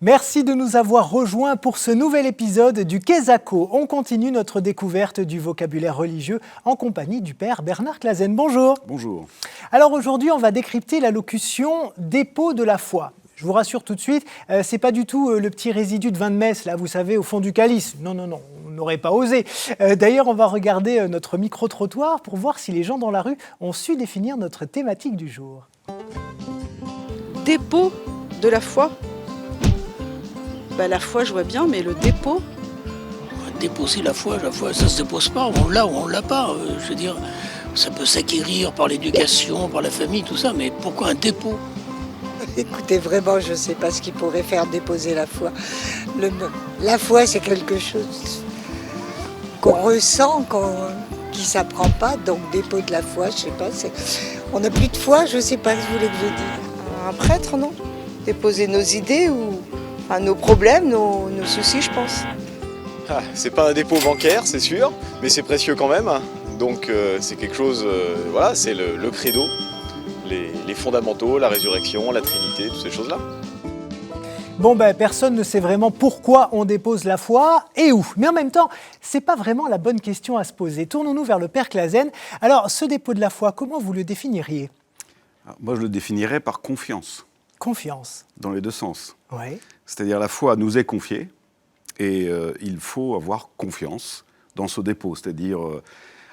Merci de nous avoir rejoints pour ce nouvel épisode du Quesaco. On continue notre découverte du vocabulaire religieux en compagnie du père Bernard Clasen. Bonjour. Bonjour. Alors aujourd'hui, on va décrypter la locution « dépôt de la foi ». Je vous rassure tout de suite, c'est pas du tout le petit résidu de vin de messe, là, vous savez, au fond du calice. Non, on n'aurait pas osé. D'ailleurs, on va regarder notre micro-trottoir pour voir si les gens dans la rue ont su définir notre thématique du jour. Dépôt de la foi. La foi, je vois bien, mais le dépôt. Déposer la foi, ça se dépose pas, on l'a ou on l'a pas. Je veux dire, ça peut s'acquérir par l'éducation, par la famille, tout ça, mais pourquoi un dépôt ? Écoutez, vraiment, je ne sais pas ce qui pourrait faire déposer la foi. La foi, c'est quelque chose qu'on ressent, qui ne s'apprend pas. Donc, dépôt de la foi, je ne sais pas. On n'a plus de foi, je ne sais pas ce que vous voulez que je dise. Un prêtre, non ? Déposer nos idées ou nos problèmes, nos soucis, je pense. C'est pas un dépôt bancaire, c'est sûr, mais c'est précieux quand même. Donc, c'est quelque chose, c'est le credo. Les fondamentaux, la résurrection, la Trinité, toutes ces choses-là. Bon, personne ne sait vraiment pourquoi on dépose la foi et où. Mais en même temps, c'est pas vraiment la bonne question à se poser. Tournons-nous vers le père Clasen. Alors, ce dépôt de la foi, comment vous le définiriez ? Moi, je le définirais par confiance. Confiance. Dans les deux sens. Oui. C'est-à-dire la foi nous est confiée et il faut avoir confiance dans ce dépôt. C'est-à-dire,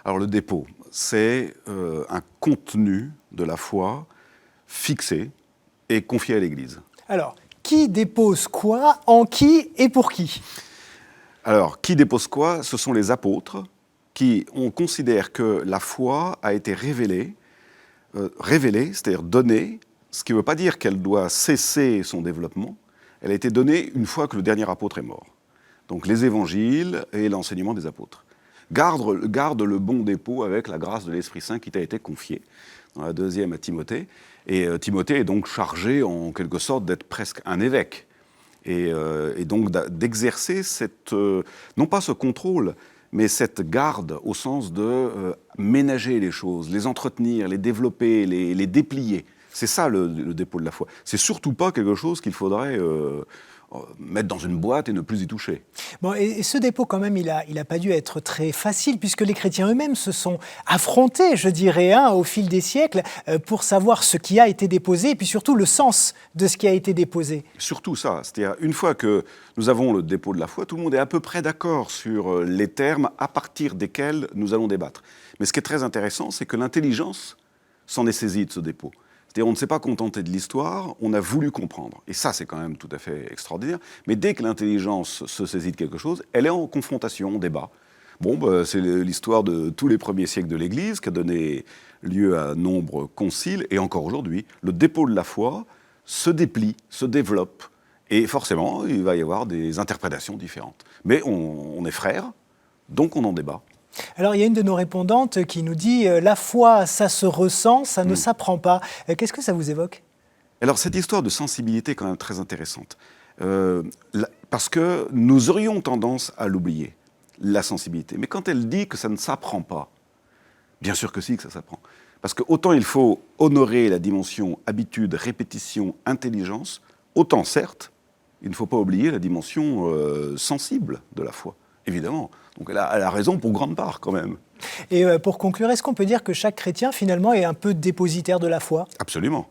alors le dépôt, c'est un contenu de la foi fixé et confié à l'Église. Alors, qui dépose quoi, en qui et pour qui ? Alors, qui dépose quoi ? Ce sont les apôtres on considère que la foi a été révélée, c'est-à-dire donnée, ce qui ne veut pas dire qu'elle doit cesser son développement. Elle a été donnée une fois que le dernier apôtre est mort. Donc les évangiles et l'enseignement des apôtres. Garde le bon dépôt avec la grâce de l'Esprit Saint qui t'a été confiée. Dans la deuxième à Timothée. Et Timothée est donc chargé en quelque sorte d'être presque un évêque. Et donc d'exercer non pas ce contrôle, mais cette garde au sens de ménager les choses, les entretenir, les développer, les déplier. C'est ça le dépôt de la foi. C'est surtout pas quelque chose qu'il faudrait mettre dans une boîte et ne plus y toucher. Bon, et ce dépôt, quand même, il a pas dû être très facile, puisque les chrétiens eux-mêmes se sont affrontés, je dirais, au fil des siècles, pour savoir ce qui a été déposé, et puis surtout le sens de ce qui a été déposé. Surtout ça, c'est-à-dire une fois que nous avons le dépôt de la foi, tout le monde est à peu près d'accord sur les termes à partir desquels nous allons débattre. Mais ce qui est très intéressant, c'est que l'intelligence s'en est saisie de ce dépôt. C'est-à-dire on ne s'est pas contenté de l'histoire, on a voulu comprendre. Et ça, c'est quand même tout à fait extraordinaire. Mais dès que l'intelligence se saisit de quelque chose, elle est en confrontation, en débat. Bon, c'est l'histoire de tous les premiers siècles de l'Église qui a donné lieu à nombreux conciles. Et encore aujourd'hui, le dépôt de la foi se déplie, se développe. Et forcément, il va y avoir des interprétations différentes. Mais on est frères, donc on en débat. Alors, il y a une de nos répondantes qui nous dit « La foi, ça se ressent, ça ne s'apprend pas ». Qu'est-ce que ça vous évoque ? Alors, cette histoire de sensibilité est quand même très intéressante. Parce que nous aurions tendance à l'oublier, la sensibilité. Mais quand elle dit que ça ne s'apprend pas, bien sûr que si, que ça s'apprend. Parce que autant il faut honorer la dimension habitude, répétition, intelligence, autant, certes, il ne faut pas oublier la dimension sensible de la foi, évidemment. Donc elle a raison pour grande part, quand même. Et pour conclure, est-ce qu'on peut dire que chaque chrétien, finalement, est un peu dépositaire de la foi ? Absolument.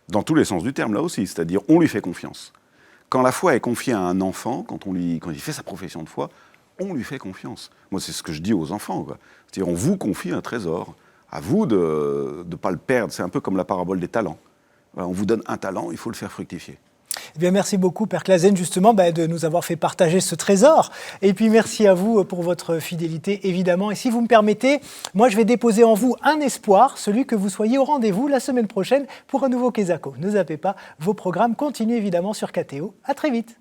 Dans tous les sens du terme, là aussi. C'est-à-dire, on lui fait confiance. Quand la foi est confiée à un enfant, quand il fait sa profession de foi, on lui fait confiance. Moi, c'est ce que je dis aux enfants, quoi. C'est-à-dire, on vous confie un trésor. À vous de ne pas le perdre. C'est un peu comme la parabole des talents. Voilà, on vous donne un talent, il faut le faire fructifier. Eh bien, merci beaucoup, Père Clasen, justement, de nous avoir fait partager ce trésor. Et puis, merci à vous pour votre fidélité, évidemment. Et si vous me permettez, moi, je vais déposer en vous un espoir, celui que vous soyez au rendez-vous la semaine prochaine pour un nouveau Quesaco. Ne zappez pas, vos programmes continuent évidemment sur KTO. À très vite.